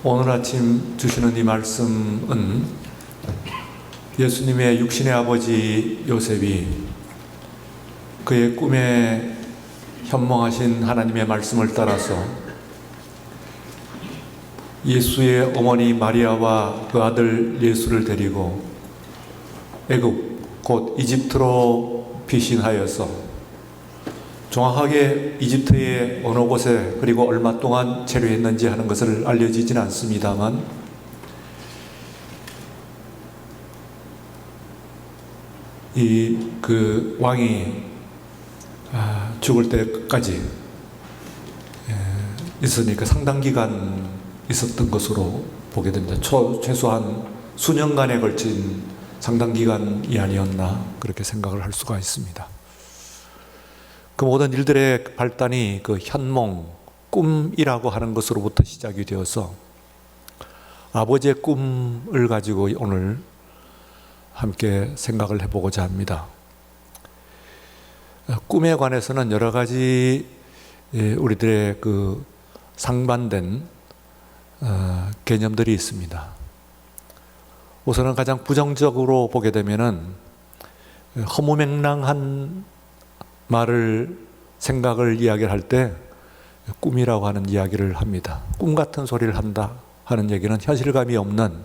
오늘 아침 주시는 이 말씀은 예수님의 육신의 아버지 요셉이 그의 꿈에 현몽하신 하나님의 말씀을 따라서 예수의 어머니 마리아와 그 아들 예수를 데리고 애굽 곧 이집트로 피신하여서 정확하게 이집트의 어느 곳에 그리고 얼마 동안 체류했는지 하는 것을 알려지지는 않습니다만 그 왕이 죽을 때까지 있으니까 상당 기간 있었던 것으로 보게 됩니다. 최소한 수년간에 걸친 상당 기간이 아니었나 그렇게 생각을 할 수가 있습니다. 그 모든 일들의 발단이 그 현몽, 꿈이라고 하는 것으로부터 시작이 되어서 아버지의 꿈을 가지고 오늘 함께 생각을 해보고자 합니다. 꿈에 관해서는 여러 가지 우리들의 그 상반된 개념들이 있습니다. 우선은 가장 부정적으로 보게 되면은 허무맹랑한 생각을 이야기를 할 때 꿈이라고 하는 이야기를 합니다. 꿈 같은 소리를 한다 하는 얘기는 현실감이 없는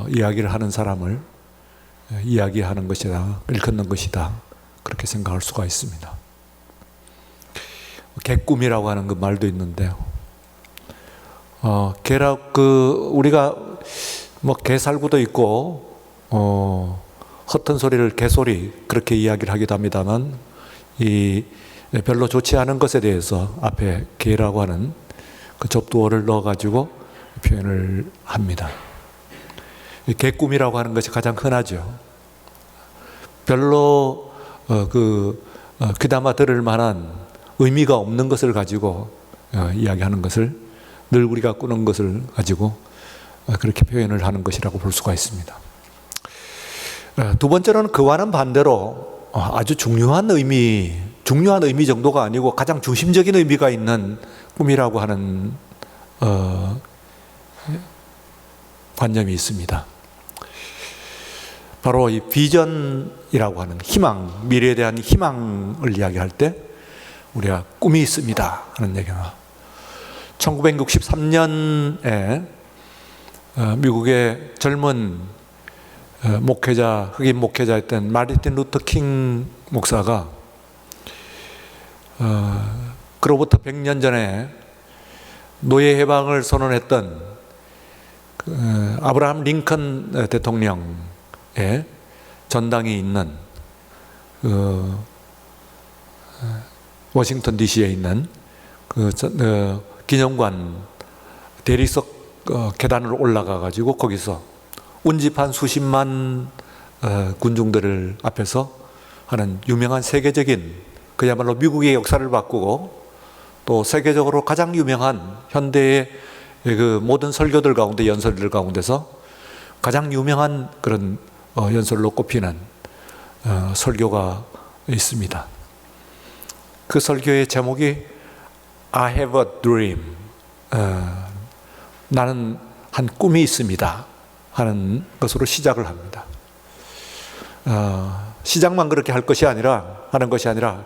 이야기를 하는 사람을 이야기하는 것이다, 일컫는 것이다 그렇게 생각할 수가 있습니다. 개꿈이라고 하는 그 말도 있는데요. 우리가 개살구도 있고 헛된 소리를 개소리 그렇게 이야기를 하기도 합니다만 별로 좋지 않은 것에 대해서 앞에 개라고 하는 그 접두어를 넣어가지고 표현을 합니다. 개꿈이라고 하는 것이 가장 흔하죠. 별로 귀담아 들을 만한 의미가 없는 것을 가지고 이야기하는 것을 늘 우리가 꾸는 것을 가지고 그렇게 표현을 하는 것이라고 볼 수가 있습니다. 두 번째로는 그와는 반대로 아주 중요한 의미 정도가 아니고 가장 중심적인 의미가 있는 꿈이라고 하는 관념이 있습니다. 바로 이 비전이라고 하는 희망, 미래에 대한 희망을 이야기할 때 우리가 꿈이 있습니다 하는 얘기가 1963년에 미국의 젊은 흑인 목회자였던 마르틴 루터 킹 목사가 그로부터 100년 전에 노예 해방을 선언했던 아브라함 링컨 대통령의 전당이 있는 워싱턴 DC에 있는 기념관 대리석 계단을 올라가 가지고 거기서 운집한 수십만 군중들을 앞에서 하는 유명한 세계적인 그야말로 미국의 역사를 바꾸고 또 세계적으로 가장 유명한 현대의 그 모든 설교들 가운데 연설들 가운데서 가장 유명한 그런 연설로 꼽히는 설교가 있습니다. 그 설교의 제목이 I have a dream. 나는 한 꿈이 있습니다 하는 것으로 시작을 합니다. 시작만 그렇게 하는 것이 아니라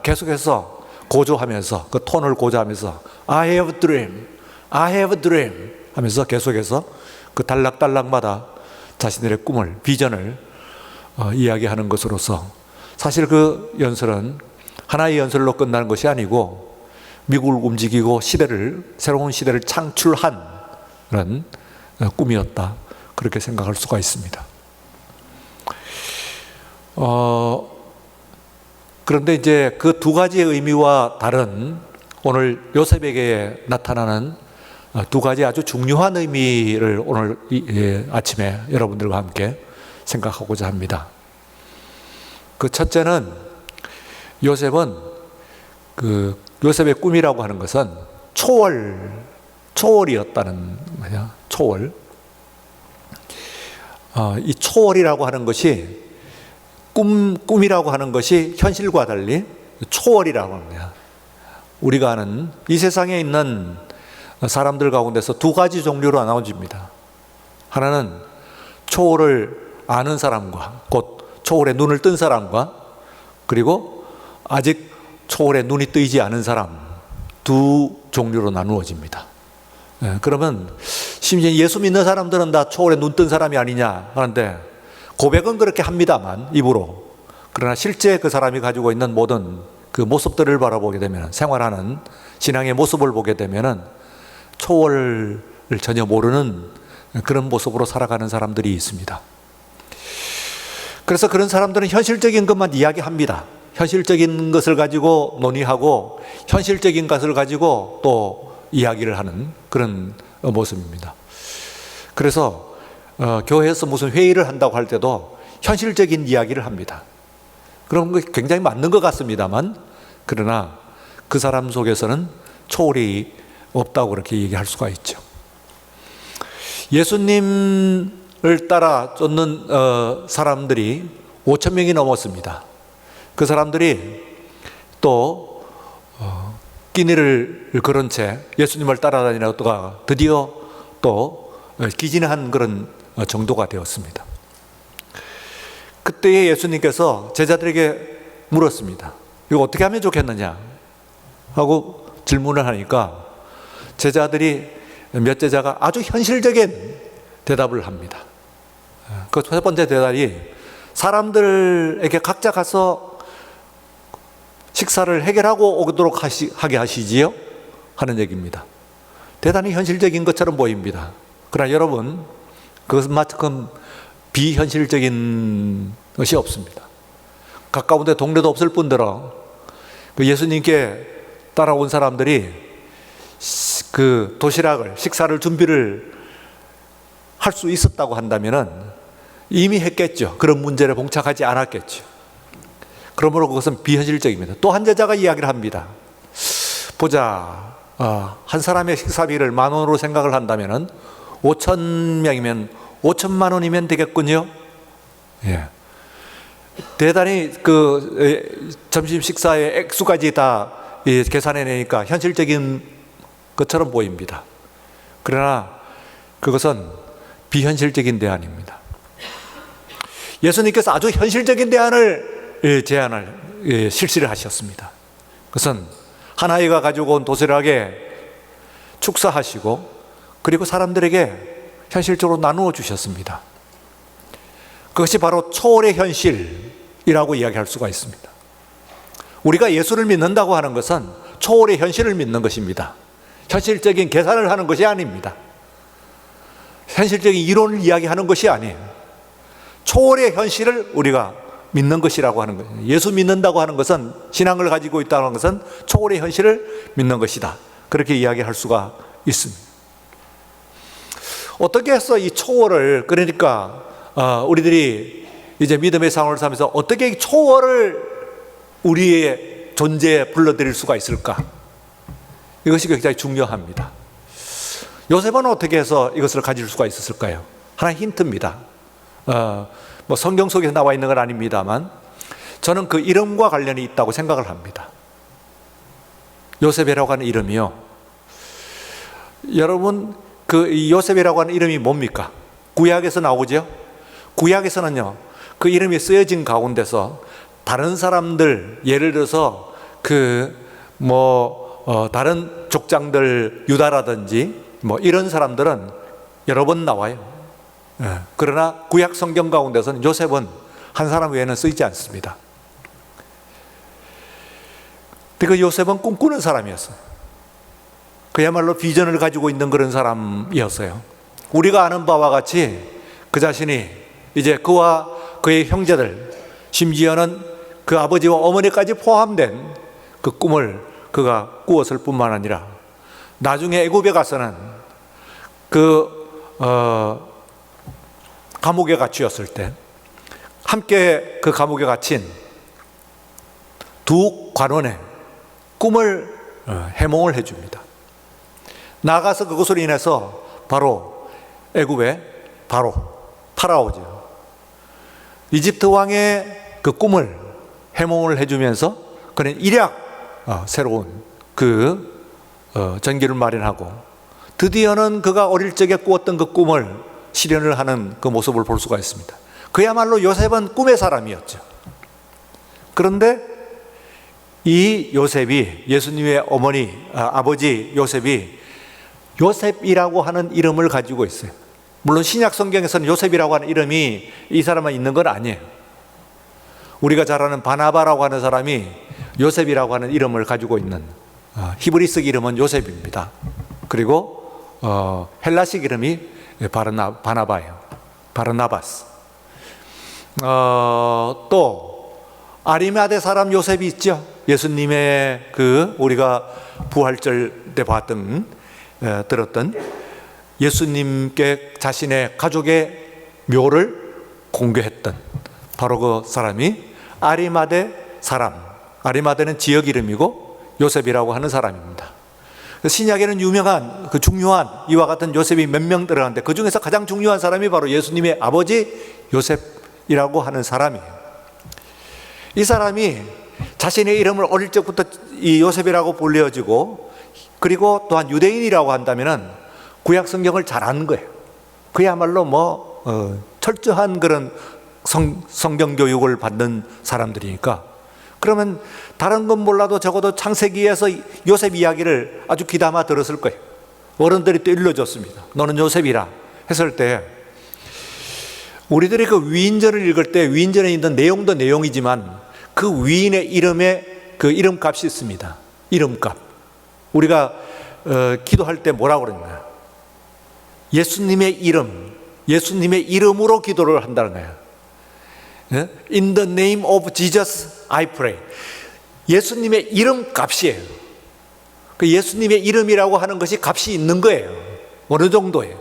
계속해서 고조하면서 그 톤을 고조하면서 I have a dream, I have a dream 하면서 계속해서 그 단락단락마다 자신들의 꿈을, 비전을 이야기하는 것으로서 사실 그 연설은 하나의 연설로 끝나는 것이 아니고 미국을 움직이고 새로운 시대를 창출한 그런 꿈이었다 그렇게 생각할 수가 있습니다. 그런데 이제 그 두 가지의 의미와 다른 오늘 요셉에게 나타나는 두 가지 아주 중요한 의미를 오늘 아침에 여러분들과 함께 생각하고자 합니다. 그 첫째는 요셉의 꿈이라고 하는 것은 초월이었다는 거냐, 초월. 이 초월이라고 하는 것이 꿈이라고 하는 것이 현실과 달리 초월이라고 합니다. 우리가 아는 이 세상에 있는 사람들 가운데서 두 가지 종류로 나눠집니다. 하나는 초월을 아는 사람과, 곧 초월에 눈을 뜬 사람과, 그리고 아직 초월에 눈이 뜨이지 않은 사람, 두 종류로 나누어집니다. 그러면 심지어 예수 믿는 사람들은 다 초월에 눈 뜬 사람이 아니냐 하는데, 고백은 그렇게 합니다만 입으로, 그러나 실제 그 사람이 가지고 있는 모든 그 모습들을 바라보게 되면, 생활하는 신앙의 모습을 보게 되면 초월을 전혀 모르는 그런 모습으로 살아가는 사람들이 있습니다. 그래서 그런 사람들은 현실적인 것만 이야기합니다. 현실적인 것을 가지고 논의하고 현실적인 것을 가지고 또 이야기를 하는 그런 모습입니다. 그래서 교회에서 무슨 회의를 한다고 할 때도 현실적인 이야기를 합니다. 그런 거 굉장히 맞는 것 같습니다만, 그러나 그 사람 속에서는 초월이 없다고 그렇게 얘기할 수가 있죠. 예수님을 따라 쫓는 사람들이 5천 명이 넘었습니다. 그 사람들이 또 끼니를 그런 채 예수님을 따라다니다가 드디어 또 기진한 그런 정도가 되었습니다. 그때에 예수님께서 제자들에게 물었습니다. 이거 어떻게 하면 좋겠느냐 하고 질문을 하니까 몇 제자가 아주 현실적인 대답을 합니다. 그 첫 번째 대답이, 사람들에게 각자 가서 식사를 해결하고 오도록 하게 하시지요? 하는 얘기입니다. 대단히 현실적인 것처럼 보입니다. 그러나 여러분, 그것만큼 비현실적인 것이 없습니다. 가까운 데 동네도 없을 뿐더러 그 예수님께 따라온 사람들이 그 도시락을, 식사를 준비를 할 수 있었다고 한다면은 이미 했겠죠. 그런 문제를 봉착하지 않았겠죠. 그러므로 그것은 비현실적입니다. 또 한 제자가 이야기를 합니다. 보자, 한 사람의 식사비를 10,000원으로 생각을 한다면은 5,000명이면 5,000만 원이면 되겠군요. 예. 대단히 그 점심 식사의 액수까지 다 계산해내니까 현실적인 것처럼 보입니다. 그러나 그것은 비현실적인 대안입니다. 예수님께서 아주 현실적인 제안을 실시를 하셨습니다. 그것은 한 아이가 가지고 온 도시락에 축사하시고, 그리고 사람들에게 현실적으로 나누어 주셨습니다. 그것이 바로 초월의 현실이라고 이야기할 수가 있습니다. 우리가 예수를 믿는다고 하는 것은 초월의 현실을 믿는 것입니다. 현실적인 계산을 하는 것이 아닙니다. 현실적인 이론을 이야기하는 것이 아니에요. 초월의 현실을 우리가 믿는 것이라고 하는 거예요. 예수 믿는다고 하는 것은, 신앙을 가지고 있다는 것은 초월의 현실을 믿는 것이다. 그렇게 이야기할 수가 있습니다. 어떻게 해서 이 초월을, 그러니까 우리들이 이제 믿음의 상황을 살면서 어떻게 초월을 우리의 존재에 불러들일 수가 있을까? 이것이 굉장히 중요합니다. 요셉은 어떻게 해서 이것을 가질 수가 있었을까요? 하나 힌트입니다. 뭐 성경 속에서 나와 있는 건 아닙니다만, 저는 그 이름과 관련이 있다고 생각을 합니다. 요셉이라고 하는 이름이요. 여러분, 그 요셉이라고 하는 이름이 뭡니까? 구약에서 나오죠? 구약에서는요, 그 이름이 쓰여진 가운데서 다른 사람들, 예를 들어서 다른 족장들, 유다라든지 뭐 이런 사람들은 여러 번 나와요. 그러나 구약 성경 가운데서는 요셉은 한 사람 외에는 쓰이지 않습니다. 그 요셉은 꿈꾸는 사람이었어요. 그야말로 비전을 가지고 있는 그런 사람이었어요. 우리가 아는 바와 같이 그 자신이 이제 그와 그의 형제들, 심지어는 그 아버지와 어머니까지 포함된 그 꿈을 그가 꾸었을 뿐만 아니라, 나중에 애굽에 가서는 감옥에 갇혔을 때 함께 그 감옥에 갇힌 두 관원의 꿈을 해몽을 해줍니다. 나가서 그것으로 인해서 바로 애굽의 파라오죠. 이집트 왕의 그 꿈을 해몽을 해주면서 그는 일약 새로운 전기를 마련하고, 드디어는 그가 어릴 적에 꾸었던 그 꿈을 실현을 하는 그 모습을 볼 수가 있습니다. 그야말로 요셉은 꿈의 사람이었죠. 그런데 이 요셉이, 예수님의 아버지 요셉이 요셉이라고 하는 이름을 가지고 있어요. 물론 신약 성경에서는 요셉이라고 하는 이름이 이 사람만 있는 건 아니에요. 우리가 잘 아는 바나바라고 하는 사람이 요셉이라고 하는 이름을 가지고 있는, 히브리식 이름은 요셉입니다. 그리고 헬라식 이름이 바나바예요. 바르나바스. 또 아리마대 사람 요셉이 있죠. 예수님의 우리가 부활절 때 들었던 예수님께 자신의 가족의 묘를 공개했던 바로 그 사람이 아리마대 사람. 아리마대는 지역 이름이고 요셉이라고 하는 사람입니다. 신약에는 유명한 중요한 이와 같은 요셉이 몇 명 들어가는데 그 중에서 가장 중요한 사람이 바로 예수님의 아버지 요셉이라고 하는 사람이에요. 이 사람이 자신의 이름을 어릴 적부터 이 요셉이라고 불려지고, 그리고 또한 유대인이라고 한다면은 구약 성경을 잘 아는 거예요. 그야말로 철저한 그런 성경 교육을 받는 사람들이니까, 그러면 다른 건 몰라도 적어도 창세기에서 요셉 이야기를 아주 귀담아 들었을 거예요. 어른들이 또 일러줬습니다. 너는 요셉이라 했을 때, 우리들이 그 위인전을 읽을 때 위인전에 있는 내용도 내용이지만 그 위인의 이름에 그 이름값이 있습니다. 이름값. 우리가 기도할 때 뭐라고 그러냐? 예수님의 이름, 예수님의 이름으로 기도를 한다는 거예요. In the name of Jesus I pray. 예수님의 이름 값이에요. 그 예수님의 이름이라고 하는 것이 값이 있는 거예요. 어느 정도예요.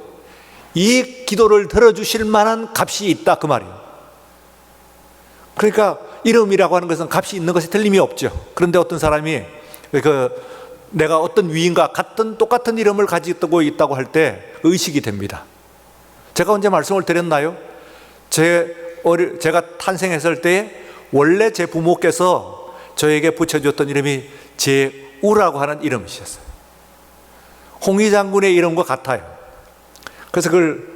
이 기도를 들어주실 만한 값이 있다, 그 말이에요. 그러니까 이름이라고 하는 것은 값이 있는 것이 틀림이 없죠. 그런데 어떤 사람이 내가 어떤 위인과 똑같은 이름을 가지고 있다고 할 때 의식이 됩니다. 제가 언제 말씀을 드렸나요? 제가 탄생했을 때 원래 제 부모께서 저에게 붙여줬던 이름이 제우라고 하는 이름이셨어요. 홍위 장군의 이름과 같아요. 그래서 그걸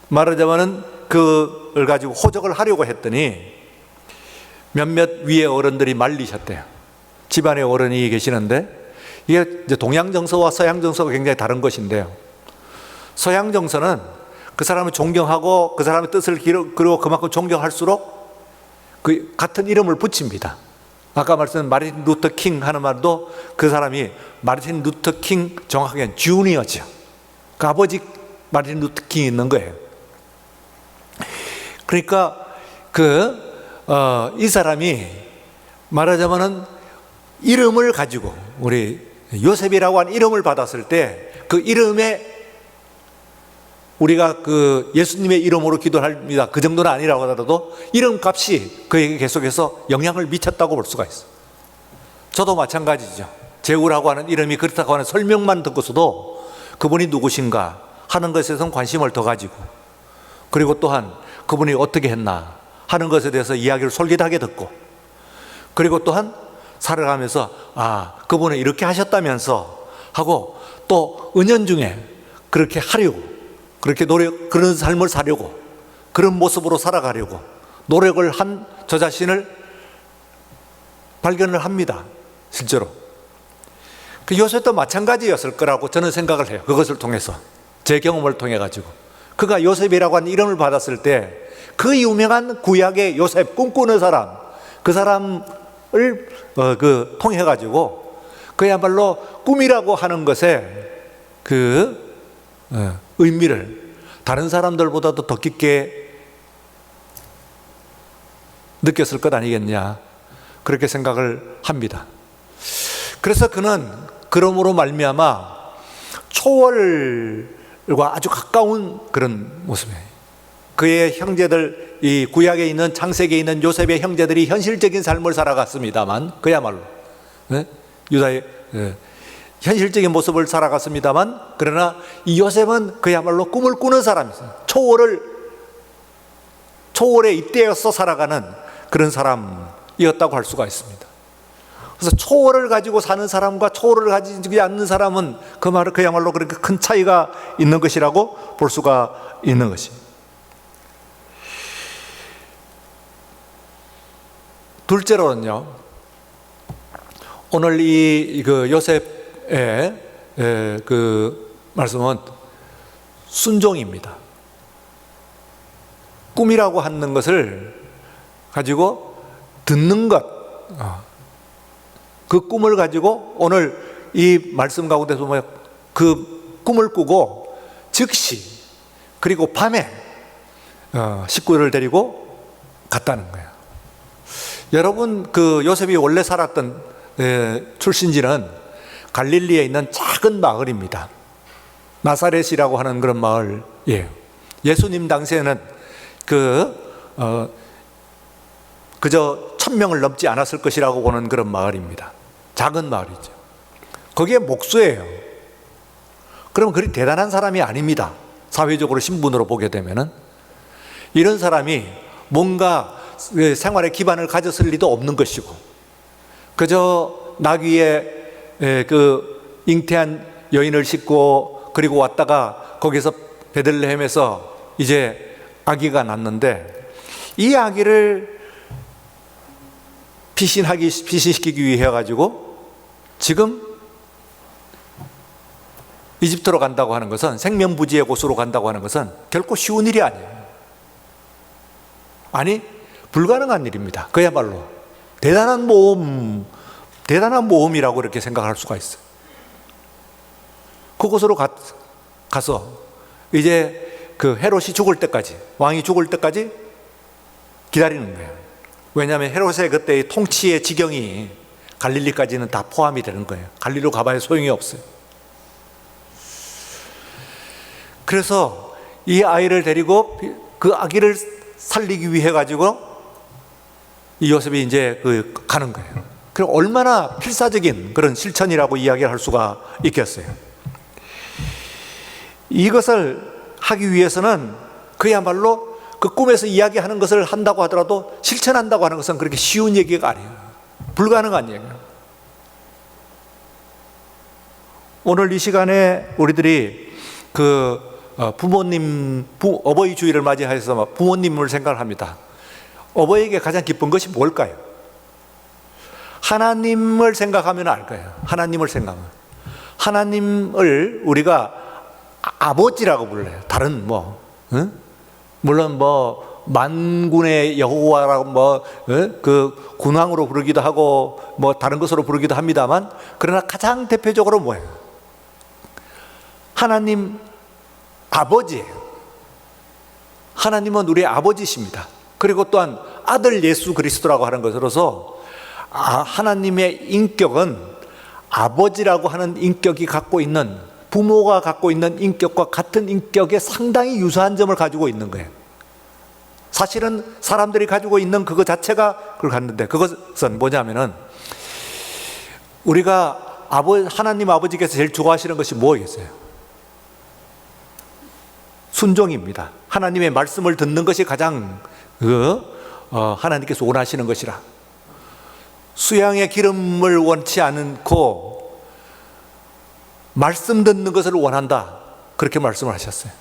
말하자면은 그걸 가지고 호적을 하려고 했더니 몇몇 위의 어른들이 말리셨대요. 집안에 어른이 계시는데, 이게 이제 동양 정서와 서양 정서가 굉장히 다른 것인데요. 서양 정서는 그 사람을 존경하고 그 사람의 뜻을 그리고 그만큼 존경할수록 그 같은 이름을 붙입니다. 아까 말씀드린 마르틴 루터 킹 하는 말도 그 사람이 마르틴 루터 킹, 정확하게는 주니어죠. 그 아버지 마르틴 루터 킹이 있는 거예요. 그러니까 이 사람이 말하자면은 이름을 가지고, 우리 요셉이라고 하는 이름을 받았을 때 그 이름에 우리가 예수님의 이름으로 기도합니다, 그 정도는 아니라고 하더라도 이름값이 그에게 계속해서 영향을 미쳤다고 볼 수가 있어요. 저도 마찬가지죠. 제우라고 하는 이름이 그렇다고 하는 설명만 듣고서도 그분이 누구신가 하는 것에 대해서는 관심을 더 가지고, 그리고 또한 그분이 어떻게 했나 하는 것에 대해서 이야기를 솔깃하게 듣고, 그리고 또한 살아가면서 그분은 이렇게 하셨다면서 하고, 또 은연중에 그렇게 하려고, 그렇게 그런 삶을 사려고, 그런 모습으로 살아가려고 노력을 한 저 자신을 발견을 합니다. 실제로 요셉도 마찬가지였을 거라고 저는 생각을 해요. 그것을 통해서, 제 경험을 통해 가지고, 그가 요셉이라고 하는 이름을 받았을 때 그 유명한 구약의 요셉, 꿈꾸는 사람, 그 사람을 통해 가지고 그야말로 꿈이라고 하는 것에 의미를 다른 사람들보다도 더 깊게 느꼈을 것 아니겠냐, 그렇게 생각을 합니다. 그래서 그는 그러므로 말미암아 초월과 아주 가까운 그런 모습이에요. 그의 형제들, 이 구약에 있는 창세기에 있는 요셉의 형제들이 현실적인 삶을 살아갔습니다만, 그야말로 유다의 현실적인 모습을 살아갔습니다만, 그러나 이 요셉은 그야말로 꿈을 꾸는 사람이었어요. 초월에 잇대어서 살아가는 그런 사람이었다고 할 수가 있습니다. 그래서 초월을 가지고 사는 사람과 초월을 가지지 않는 사람은 그야말로 그렇게 큰 차이가 있는 것이라고 볼 수가 있는 것이. 둘째로는요, 오늘 그 요셉의 그 말씀은 순종입니다. 꿈이라고 하는 것을 가지고 듣는 것, 그 꿈을 가지고 오늘 이 말씀 가운데서 보면 그 꿈을 꾸고 즉시, 그리고 밤에 식구를 데리고 갔다는 거예요. 여러분, 그 요셉이 원래 살았던 출신지는 갈릴리에 있는 작은 마을입니다. 나사렛이라고 하는 그런 마을이에요. 예수님 당시에는 그저 1000명을 넘지 않았을 것이라고 보는 그런 마을입니다. 작은 마을이죠. 거기에 목수예요. 그러면 그리 대단한 사람이 아닙니다. 사회적으로 신분으로 보게 되면은. 이런 사람이 뭔가 생활의 기반을 가졌을 리도 없는 것이고, 그저 나귀에 그 잉태한 여인을 싣고 그리고 왔다가 거기서 베들레헴에서 이제 아기가 났는데, 이 아기를 피신시키기 위해 가지고 지금 이집트로 간다고 하는 것은, 생명부지의 곳으로 간다고 하는 것은 결코 쉬운 일이 아니에요. 아니, 불가능한 일입니다. 그야말로 대단한 모험이라고 이렇게 생각할 수가 있어요. 그곳으로 가서 이제 그 헤롯이 죽을 때까지, 왕이 죽을 때까지 기다리는 거예요. 왜냐하면 헤롯의 그때의 통치의 지경이 갈릴리까지는 다 포함이 되는 거예요. 갈릴리로 가봐야 소용이 없어요. 그래서 이 아이를 데리고 그 아기를 살리기 위해 가지고 이 요셉이 이제 가는 거예요. 그럼 얼마나 필사적인 그런 실천이라고 이야기를 할 수가 있겠어요. 이것을 하기 위해서는 그야말로 그 꿈에서 이야기하는 것을 한다고 하더라도 실천한다고 하는 것은 그렇게 쉬운 얘기가 아니에요. 불가능한 얘기예요. 오늘 이 시간에 우리들이 어버이 주일을 맞이해서 부모님을 생각합니다. 어버이에게 가장 기쁜 것이 뭘까요? 하나님을 생각하면 알 거예요. 하나님을 생각하면. 하나님을 우리가 아버지라고 불러요. 다른 물론 만군의 여호와라고 그 군왕으로 부르기도 하고 다른 것으로 부르기도 합니다만, 그러나 가장 대표적으로 뭐예요? 하나님 아버지예요. 하나님은 우리의 아버지십니다. 그리고 또한 아들 예수 그리스도라고 하는 것으로서 하나님의 인격은 아버지라고 하는 인격이 갖고 있는, 부모가 갖고 있는 인격과 같은 인격에 상당히 유사한 점을 가지고 있는 거예요. 사실은 사람들이 가지고 있는 그거 자체가 그걸 갖는데, 그것은 뭐냐면은 우리가 하나님 아버지께서 제일 좋아하시는 것이 뭐겠어요? 순종입니다. 하나님의 말씀을 듣는 것이 가장 하나님께서 원하시는 것이라. 수양의 기름을 원치 않고 말씀 듣는 것을 원한다, 그렇게 말씀을 하셨어요.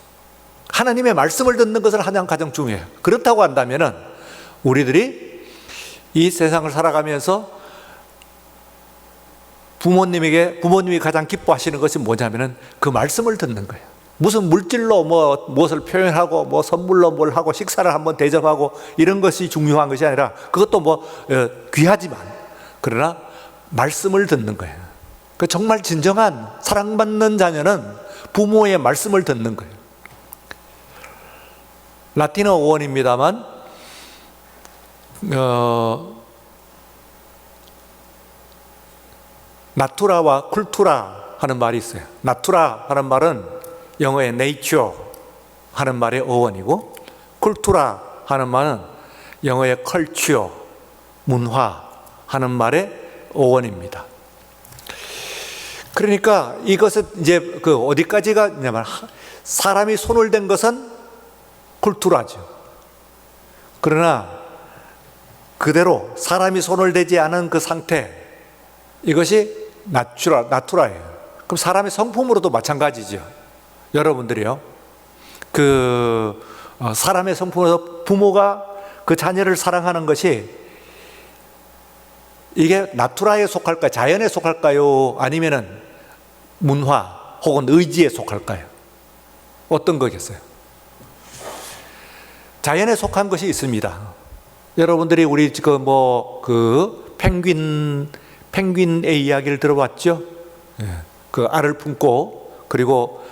하나님의 말씀을 듣는 것을 가장 중요해요. 그렇다고 한다면은 우리들이 이 세상을 살아가면서 부모님이 가장 기뻐하시는 것이 뭐냐면은 그 말씀을 듣는 거예요. 무슨 물질로 무엇을 표현하고 선물로 뭘 하고 식사를 한번 대접하고 이런 것이 중요한 것이 아니라, 그것도 귀하지만 그러나 말씀을 듣는 거예요. 정말 진정한 사랑받는 자녀는 부모의 말씀을 듣는 거예요. 라틴어 어원입니다만 나투라와 쿨투라 하는 말이 있어요. 나투라 하는 말은 영어의 nature 하는 말의 어원이고, 쿨투라 하는 말은 영어의 culture, 문화 하는 말의 어원입니다. 그러니까 이것은 이제 어디까지가 있냐면, 사람이 손을 댄 것은 쿨투라죠. 그러나 그대로 사람이 손을 대지 않은 그 상태, 이것이 나투라예요. 그럼 사람의 성품으로도 마찬가지죠. 여러분들이요. 사람의 성품으로 부모가 그 자녀를 사랑하는 것이 이게 나투라에 속할까요? 자연에 속할까요? 아니면은 문화 혹은 의지에 속할까요? 어떤 거겠어요? 자연에 속한 것이 있습니다. 여러분들이 우리 지금 펭귄의 이야기를 들어봤죠? 그 알을 품고 그리고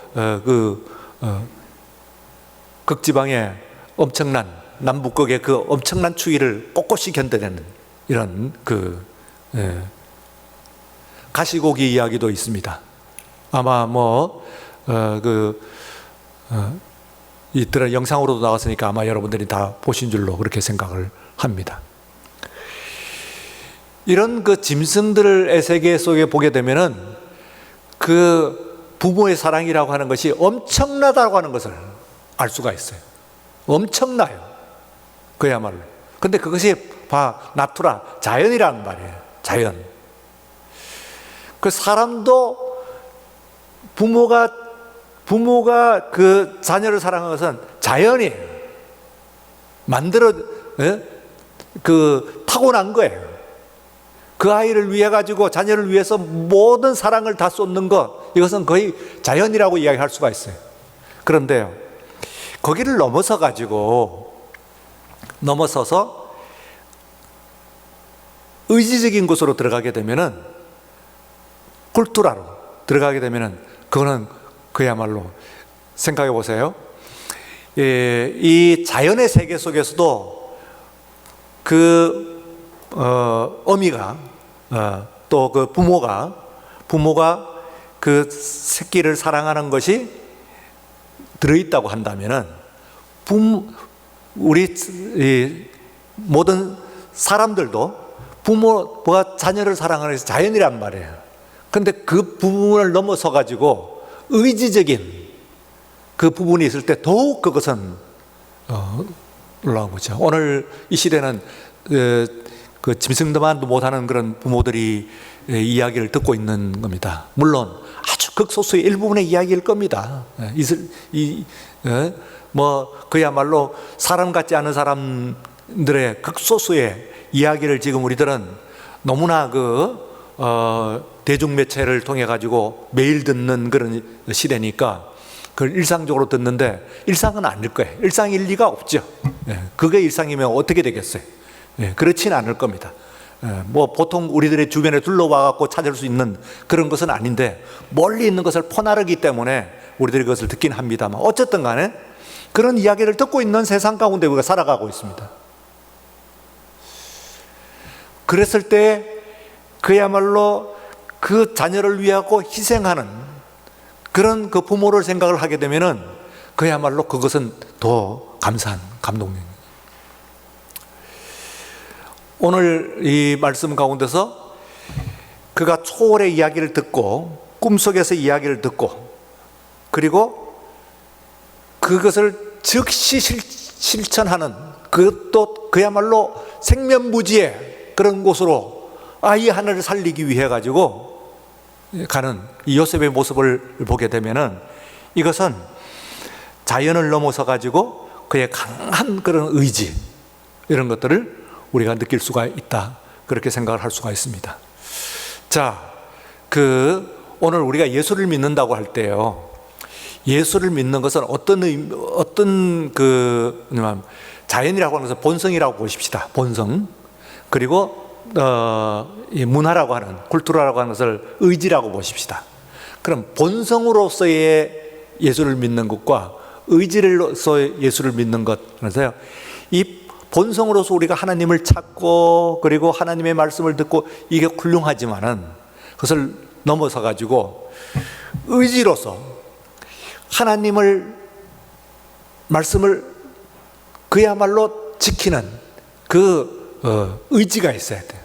극지방의 엄청난 남북극의 그 엄청난 추위를 꼿꼿이 견뎌내는 이런 가시고기 이야기도 있습니다. 아마 이들은 영상으로도 나왔으니까 아마 여러분들이 다 보신 줄로 그렇게 생각을 합니다. 이런 그 짐승들의 세계 속에 보게 되면은 그 부모의 사랑이라고 하는 것이 엄청나다고 하는 것을 알 수가 있어요. 엄청나요. 그야말로. 근데 그것이 나투라, 자연이라는 말이에요. 자연. 그 사람도 부모가 그 자녀를 사랑하는 것은 자연이에요. 타고난 거예요. 그 아이를 위해 가지고 자녀를 위해서 모든 사랑을 다 쏟는 것, 이것은 거의 자연이라고 이야기할 수가 있어요. 그런데요, 거기를 넘어서서 의지적인 곳으로 들어가게 되면은, 쿨투라로 들어가게 되면은, 그거는 그야말로 생각해 보세요. 이 자연의 세계 속에서도 어미가 또 그 부모가 그 새끼를 사랑하는 것이 들어있다고 한다면은 우리 모든 사람들도 부모가 자녀를 사랑하는 것이 자연이란 말이에요. 그런데 그 부분을 넘어서 가지고 의지적인 그 부분이 있을 때 더욱 그것은 올라온 거죠. 오늘 이 시대는 그 짐승들만도 못하는 그런 부모들이 이야기를 듣고 있는 겁니다. 물론 아주 극소수의 일부분의 이야기일 겁니다. 그야말로 사람 같지 않은 사람들의 극소수의 이야기를 지금 우리들은 너무나 대중매체를 통해 가지고 매일 듣는 그런 시대니까 그걸 일상적으로 듣는데 일상은 아닐 거예요. 일상일 리가 없죠. 그게 일상이면 어떻게 되겠어요? 그렇지는 않을 겁니다. 보통 우리들의 주변에 둘러와 갖고 찾을 수 있는 그런 것은 아닌데 멀리 있는 것을 퍼나르기 때문에 우리들이 그것을 듣긴 합니다만 어쨌든 간에 그런 이야기를 듣고 있는 세상 가운데 우리가 살아가고 있습니다. 그랬을 때 그야말로 그 자녀를 위하고 희생하는 그런 그 부모를 생각을 하게 되면은 그야말로 그것은 더 감사한 감동입니다. 오늘 이 말씀 가운데서 그가 초월의 이야기를 듣고 꿈속에서 이야기를 듣고 그리고 그것을 즉시 실천하는 그것도 그야말로 생면부지의 그런 곳으로 아이 하나를 살리기 위해 가지고 가는 이 요셉의 모습을 보게 되면은 이것은 자연을 넘어서 가지고 그의 강한 그런 의지 이런 것들을 우리가 느낄 수가 있다. 그렇게 생각을 할 수가 있습니다. 자, 오늘 우리가 예수를 믿는다고 할 때요. 예수를 믿는 것은 자연이라고 하는 것은 본성이라고 보십시다. 본성. 그리고 이 문화라고 하는, 쿨투라라고 하는 것을 의지라고 보십시다. 그럼 본성으로서의 예수를 믿는 것과 의지로서의 예수를 믿는 것. 그래서요. 이 본성으로서 우리가 하나님을 찾고 그리고 하나님의 말씀을 듣고 이게 훌륭하지만은 그것을 넘어서 가지고 의지로서 하나님을 말씀을 그야말로 지키는 의지가 있어야 돼요.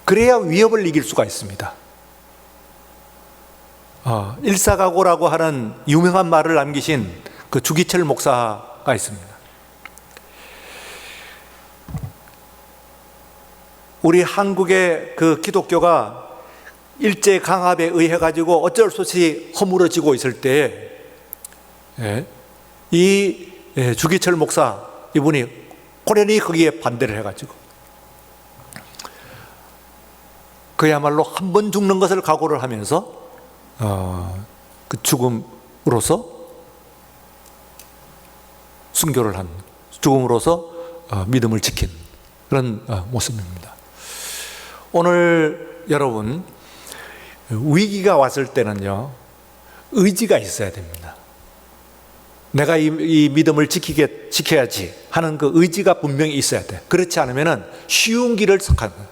그래야 위협을 이길 수가 있습니다. 일사각오라고 하는 유명한 말을 남기신 그 주기철 목사가 있습니다. 우리 한국의 그 기독교가 일제 강압에 의해 가지고 어쩔 수 없이 허물어지고 있을 때에 이 주기철 목사 이분이 고련히 거기에 반대를 해가지고 그야말로 한 번 죽는 것을 각오를 하면서 그 죽음으로서 순교를 한, 죽음으로서 믿음을 지킨 그런 모습입니다. 오늘 여러분, 위기가 왔을 때는요, 의지가 있어야 됩니다. 내가 이 믿음을 지켜야지 하는 그 의지가 분명히 있어야 돼. 그렇지 않으면 쉬운 길을 속하는 거예요.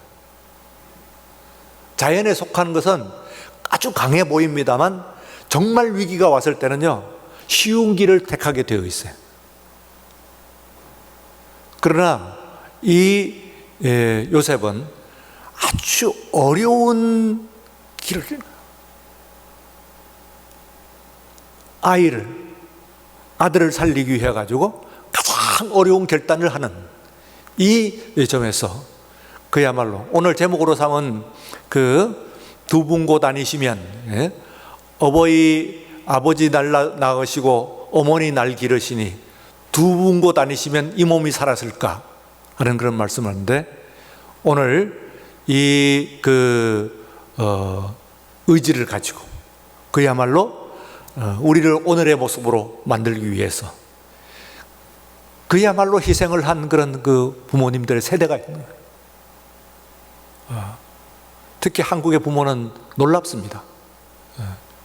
자연에 속하는 것은 아주 강해 보입니다만 정말 위기가 왔을 때는요, 쉬운 길을 택하게 되어 있어요. 그러나 이 요셉은 아주 어려운 길을, 아들을 살리기 위해 가지고 가장 어려운 결단을 하는 이 점에서 그야말로 오늘 제목으로 삼은 그 두 분고 다니시면 아버지 날 낳으시고 어머니 날 기르시니 두 분고 다니시면 이 몸이 살았을까 하는 그런 말씀을 하는데, 오늘 이 의지를 가지고 그야말로 우리를 오늘의 모습으로 만들기 위해서 그야말로 희생을 한 그런 그 부모님들의 세대가 있는 거예요. 특히 한국의 부모는 놀랍습니다.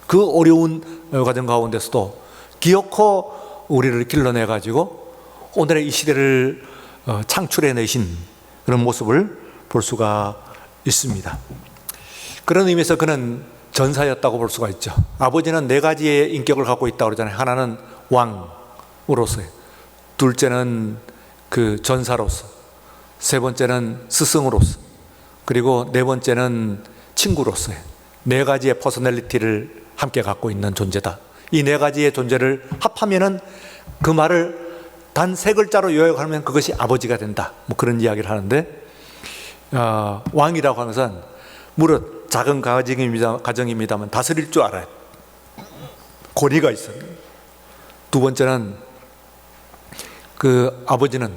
그 어려운 과정 가운데서도 기어코 우리를 길러내 가지고 오늘의 이 시대를 창출해내신 그런 모습을 볼 수가 있습니다. 그런 의미에서 그는 전사였다고 볼 수가 있죠. 아버지는 네 가지의 인격을 갖고 있다고 그러잖아요. 하나는 왕으로서, 둘째는 그 전사로서, 세 번째는 스승으로서, 그리고 네 번째는 친구로서의 네 가지의 퍼스널리티를 함께 갖고 있는 존재다. 이 네 가지의 존재를 합하면은 그 말을 단 세 글자로 요약하면 그것이 아버지가 된다. 뭐 그런 이야기를 하는데, 왕이라고 하는 것은 무릇 작은 가정입니다만 다스릴 줄 알아요. 권위가 있어요. 두 번째는 그 아버지는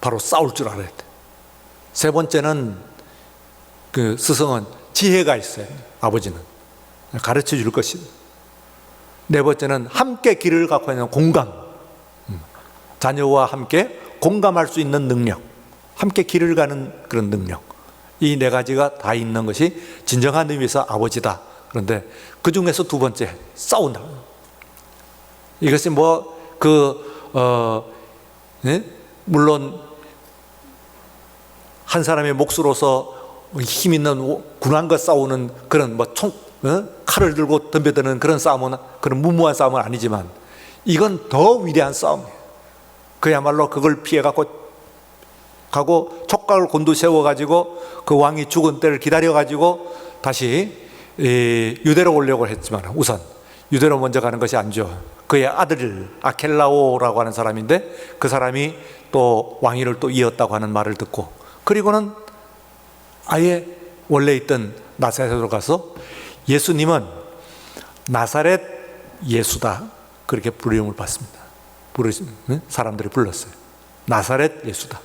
바로 싸울 줄 알아야 돼. 세 번째는 그 스승은 지혜가 있어요. 아버지는 가르쳐 줄 것이고, 네 번째는 함께 길을 갖고 있는 공감, 자녀와 함께 공감할 수 있는 능력, 함께 길을 가는 그런 능력, 이 네 가지가 다 있는 것이 진정한 의미에서 아버지다. 그런데 그 중에서 두 번째, 싸운다. 이것이 물론 한 사람의 몫으로서 힘 있는 군왕과 싸우는 그런 칼을 들고 덤벼드는 그런 싸움은, 그런 무모한 싸움은 아니지만 이건 더 위대한 싸움이에요. 그야말로 그걸 피해갖고 가고 촉각을 곤두세워가지고 그 왕이 죽은 때를 기다려가지고 다시 유대로 오려고 했지만 우선 유대로 먼저 가는 것이 아니죠. 그의 아들 아켈라오라고 하는 사람인데 그 사람이 또 왕위를 또 이었다고 하는 말을 듣고, 그리고는 아예 원래 있던 나사렛으로 가서 예수님은 나사렛 예수다, 그렇게 부름을 받습니다. 사람들이 불렀어요. 나사렛 예수다.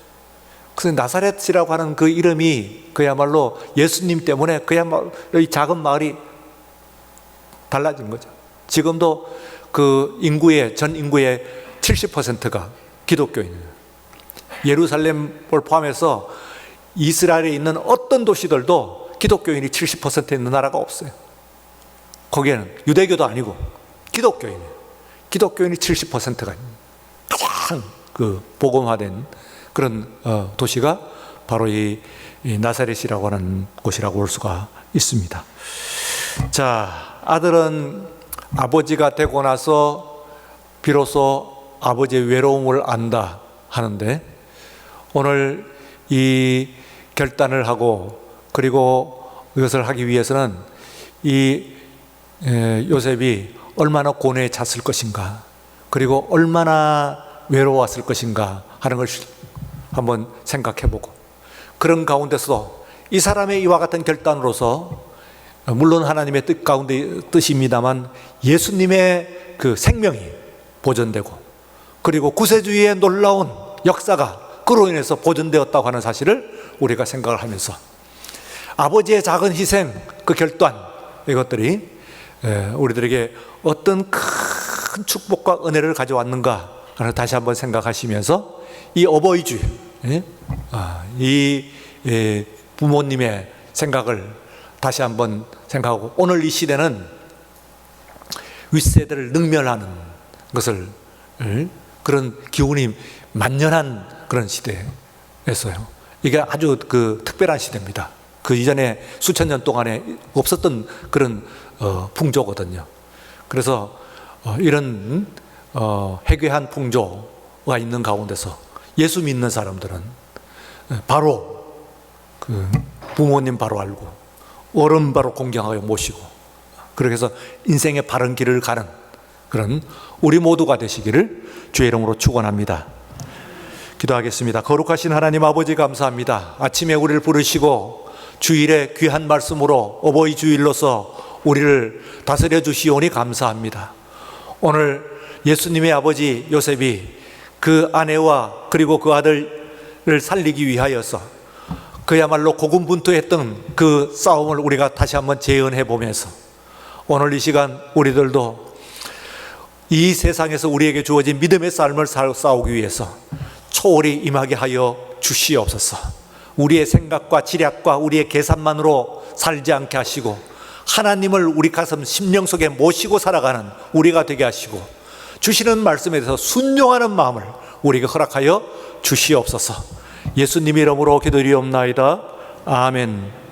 그래서 나사렛이라고 하는 그 이름이 그야말로 예수님 때문에 그야말로 이 작은 마을이 달라진 거죠. 지금도 그 전 인구의 70%가 기독교인이에요. 예루살렘을 포함해서 이스라엘에 있는 어떤 도시들도 기독교인이 70% 있는 나라가 없어요. 거기에는 유대교도 아니고 기독교인이에요. 기독교인이 70%가 가장 그 복음화된 그런 도시가 바로 이 나사렛이라고 하는 곳이라고 볼 수가 있습니다. 자, 아들은 아버지가 되고 나서 비로소 아버지의 외로움을 안다 하는데, 오늘 이 결단을 하고 그리고 이것을 하기 위해서는 이 요셉이 얼마나 고뇌에 찼을 것인가, 그리고 얼마나 외로웠을 것인가 하는 걸 한번 생각해 보고, 그런 가운데서도 이 사람의 이와 같은 결단으로서 물론 하나님의 뜻 가운데 뜻입니다만 예수님의 그 생명이 보존되고 그리고 구세주의의 놀라운 역사가 그로 인해서 보존되었다고 하는 사실을 우리가 생각을 하면서 아버지의 작은 희생, 그 결단, 이것들이 우리들에게 어떤 큰 축복과 은혜를 가져왔는가 하는 다시 한번 생각하시면서 이 어버이주의, 이 부모님의 생각을 다시 한번 생각하고 오늘 이 시대는 윗세대를 능멸하는 것을 그런 기운이 만연한 그런 시대였어요. 이게 아주 그 특별한 시대입니다. 그 이전에 수천 년 동안에 없었던 그런 풍조거든요. 그래서 이런 해괴한 풍조가 있는 가운데서 예수 믿는 사람들은 바로 그 부모님 바로 알고 어른 바로 공경하여 모시고 그렇게 해서 인생의 바른 길을 가는 그런 우리 모두가 되시기를 주의 이름으로 축원합니다. 기도하겠습니다. 거룩하신 하나님 아버지 감사합니다. 아침에 우리를 부르시고 주일에 귀한 말씀으로 어버이 주일로서 우리를 다스려 주시오니 감사합니다. 오늘 예수님의 아버지 요셉이 그 아내와 그리고 그 아들을 살리기 위하여서 그야말로 고군분투했던 그 싸움을 우리가 다시 한번 재현해 보면서 오늘 이 시간 우리들도 이 세상에서 우리에게 주어진 믿음의 삶을 싸우기 위해서 초월이 임하게 하여 주시옵소서. 우리의 생각과 지략과 우리의 계산만으로 살지 않게 하시고 하나님을 우리 가슴 심령 속에 모시고 살아가는 우리가 되게 하시고 주시는 말씀에 대해서 순종하는 마음을 우리에게 허락하여 주시옵소서. 예수님 이름으로 기도드리옵나이다. 아멘.